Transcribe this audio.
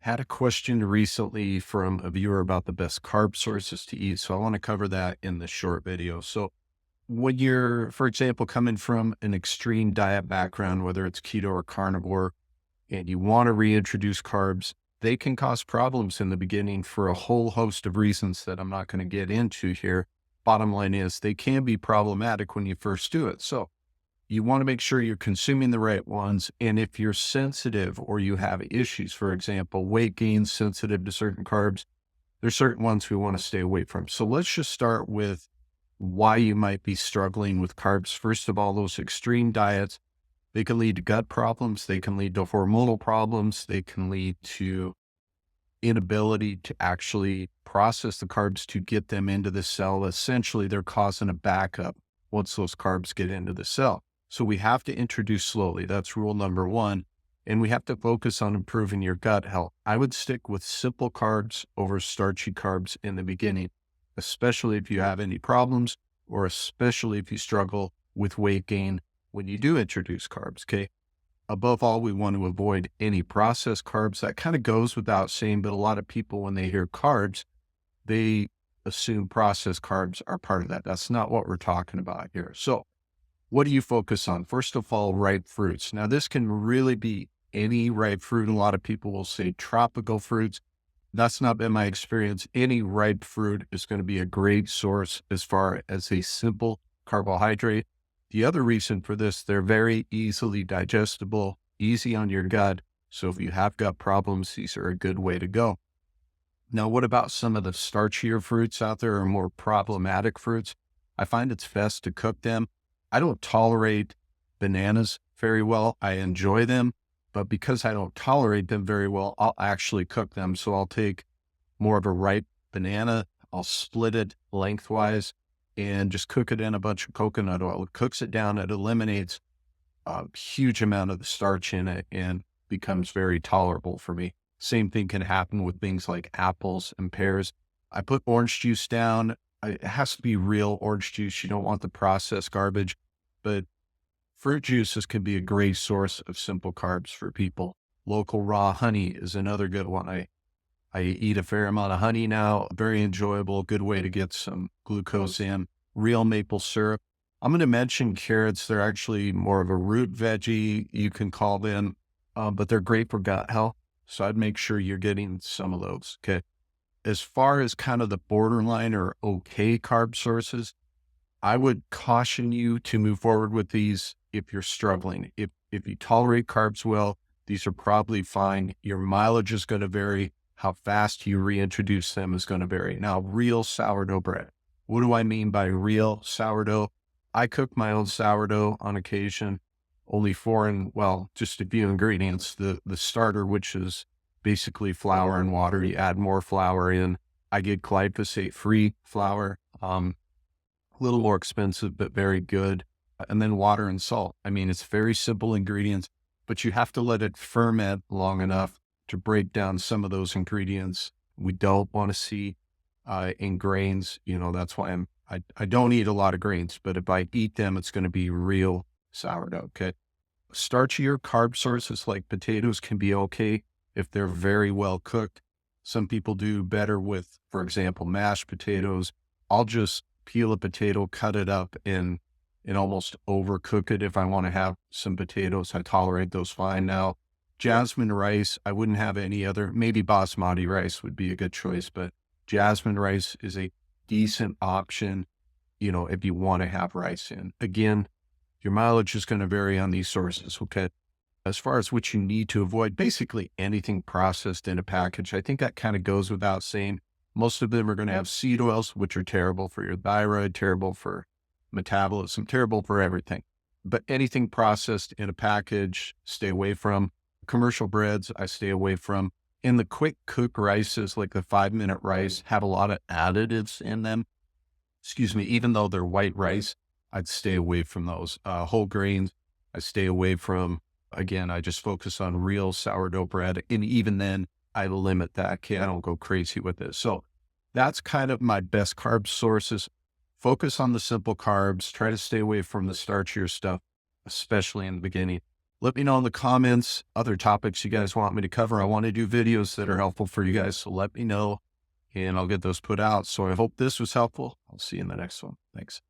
Had a question recently from a viewer about the best carb sources to eat. So I want to cover that in this short video. So when you're, for example, coming from an extreme diet background, whether it's keto or carnivore, and you want to reintroduce carbs, they can cause problems in the beginning for a whole host of reasons that I'm not going to get into here. Bottom line is they can be problematic when you first do it. So you want to make sure you're consuming the right ones. And if you're sensitive or you have issues, for example, weight gain sensitive to certain carbs, there's certain ones we want to stay away from. So let's just start with why you might be struggling with carbs. First of all, those extreme diets, they can lead to gut problems. They can lead to hormonal problems. They can lead to inability to actually process the carbs to get them into the cell. Essentially, they're causing a backup once those carbs get into the cell. So we have to introduce slowly. That's rule number one. And we have to focus on improving your gut health. I would stick with simple carbs over starchy carbs in the beginning, especially if you have any problems or especially if you struggle with weight gain when you do introduce carbs. Okay. Above all, we want to avoid any processed carbs. That kind of goes without saying, but a lot of people, when they hear carbs, they assume processed carbs are part of that. That's not what we're talking about here. So what do you focus on? First of all, ripe fruits. Now, this can really be any ripe fruit. A lot of people will say tropical fruits. That's not been my experience. Any ripe fruit is going to be a great source as far as a simple carbohydrate. The other reason for this, they're very easily digestible, easy on your gut. So if you have gut problems, these are a good way to go. Now, what about some of the starchier fruits out there or more problematic fruits? I find it's best to cook them. I don't tolerate bananas very well. I enjoy them, but because I don't tolerate them very well, I'll actually cook them. So I'll take more of a ripe banana, I'll split it lengthwise and just cook it in a bunch of coconut oil. It cooks it down. It eliminates a huge amount of the starch in it and becomes very tolerable for me. Same thing can happen with things like apples and pears. I put orange juice down. It has to be real orange juice. You don't want the processed garbage, but fruit juices can be a great source of simple carbs for people. Local raw honey is another good one. I eat a fair amount of honey now. Very enjoyable, good way to get some glucose in. Real maple syrup. I'm going to mention carrots. They're actually more of a root veggie, you can call them, but they're great for gut health. So I'd make sure you're getting some of those. Okay. As far as kind of the borderline or okay carb sources, I would caution you to move forward with these if you're struggling. If you tolerate carbs well, these are probably fine. Your mileage is going to vary. How fast you reintroduce them is going to vary. Now, real sourdough bread. What do I mean by real sourdough? I cook my own sourdough on occasion, only just a few ingredients. The starter, which is basically flour and water. You add more flour in. I get glyphosate-free flour. A little more expensive, but very good. And then water and salt. I mean, it's very simple ingredients, but you have to let it ferment long enough to break down some of those ingredients we don't want to see in grains. That's why I don't eat a lot of grains, but if I eat them, it's going to be real sourdough. Okay. Starchier carb sources like potatoes can be okay if they're very well cooked. Some people do better with, for example, mashed potatoes. I'll just peel a potato, cut it up and almost overcook it. If I want to have some potatoes, I tolerate those fine. Now, jasmine rice, I wouldn't have any other, maybe basmati rice would be a good choice, but jasmine rice is a decent option, if you want to have rice in. Again, your mileage is going to vary on these sources, okay? As far as what you need to avoid, basically anything processed in a package. I think that kind of goes without saying. Most of them are going to have seed oils, which are terrible for your thyroid, terrible for metabolism, terrible for everything. But anything processed in a package, stay away from. Commercial breads, I stay away from. And the quick cook rices, like the 5-minute rice, have a lot of additives in them. Even though they're white rice, I'd stay away from those. Whole grains, I stay away from. Again, I just focus on real sourdough bread. And even then, I limit that. Okay, I don't go crazy with it. So that's kind of my best carb sources. Focus on the simple carbs. Try to stay away from the starchier stuff, especially in the beginning. Let me know in the comments other topics you guys want me to cover. I want to do videos that are helpful for you guys. So let me know and I'll get those put out. So I hope this was helpful. I'll see you in the next one. Thanks.